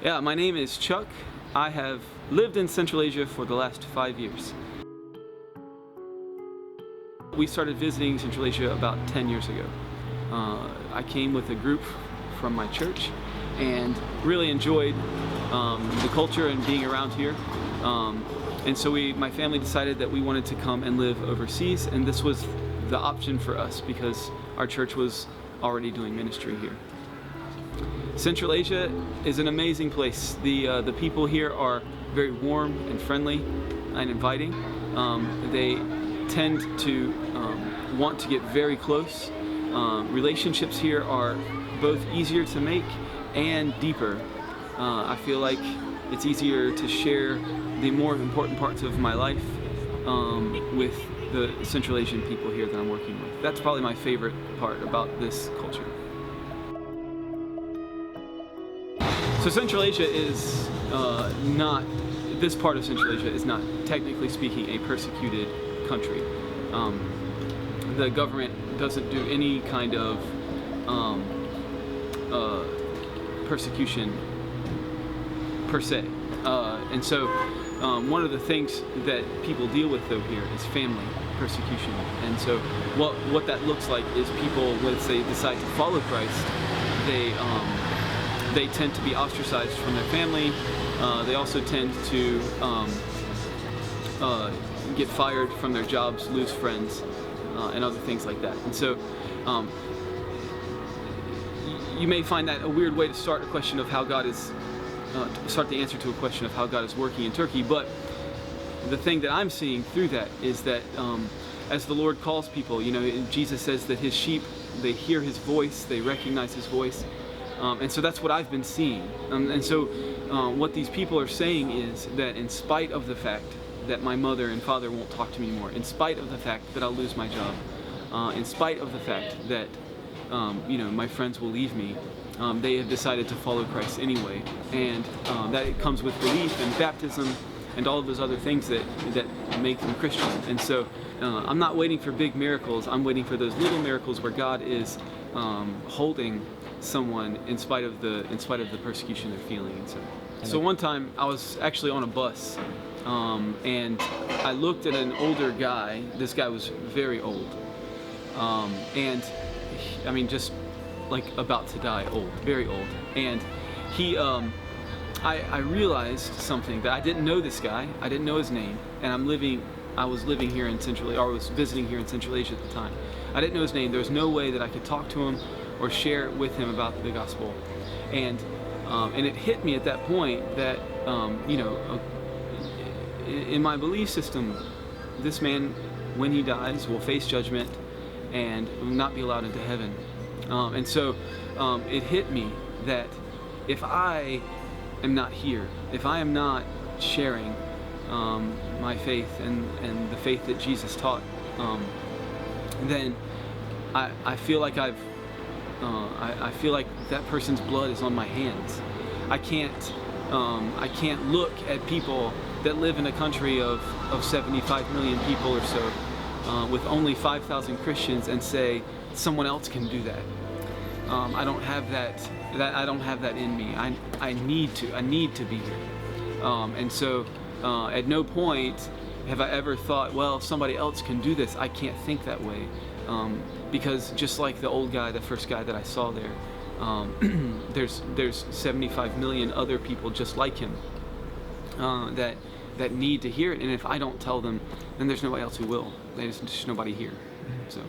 Yeah, my name is Chuck. I have lived in Central Asia for the last 5 years. We started visiting Central Asia about 10 years ago. I came with a group from my church and really enjoyed the culture and being around here. And so my family decided that we wanted to come and live overseas, and this was the option for us because our church was already doing ministry here. Central Asia is an amazing place. The people here are very warm and friendly and inviting. They tend to want to get very close. Relationships here are both easier to make and deeper. I feel like it's easier to share the more important parts of my life with the Central Asian people here that I'm working with. That's probably my favorite part about this culture. So Central Asia is not, this part of Central Asia is not, technically speaking, a persecuted country. The government doesn't do any kind of persecution per se. And so one of the things that people deal with though here is family persecution. And so what that looks like is people, once they decide to follow Christ, they tend to be ostracized from their family. They also tend to get fired from their jobs, lose friends, and other things like that. And so you may find that a weird way to start a question of how God is, start the answer to a question of how God is working in Turkey. But the thing that I'm seeing through that is that as the Lord calls people, you know, Jesus says that His sheep, they hear His voice, they recognize His voice. And so that's what I've been seeing. And so what these people are saying is that in spite of the fact that my mother and father won't talk to me anymore, in spite of the fact that I'll lose my job, in spite of the fact that you know, my friends will leave me, they have decided to follow Christ anyway. And that it comes with belief and baptism and all of those other things that make them Christian. And so I'm not waiting for big miracles. I'm waiting for those little miracles where God is holding someone in spite of the persecution they're feeling. And so one time I was actually on a bus, and I looked at an older guy. This guy was very old, and I mean, just like about to die, old, very old. And he, I realized something, that I didn't know this guy. I didn't know his name, and I was living here in Central Asia, or was visiting here in Central Asia at the time. I didn't know his name. There was no way that I could talk to him or share with him about the gospel. And it hit me at that point that, you know, in my belief system, this man, when he dies, will face judgment and will not be allowed into heaven. And so it hit me that if I am not here, if I am not sharing my faith and the faith that Jesus taught, then I feel like I feel like that person's blood is on my hands. I can't look at people that live in a country of 75 million people or so, with only 5,000 Christians, and say someone else can do that. I don't have that. I don't have that in me. I need to be here. And so at no point have I ever thought, well, if somebody else can do this, I can't think that way. Because just like the old guy, the first guy that I saw there, there's 75 million other people just like him that need to hear it. And if I don't tell them, then there's nobody else who will. There's just nobody here. So.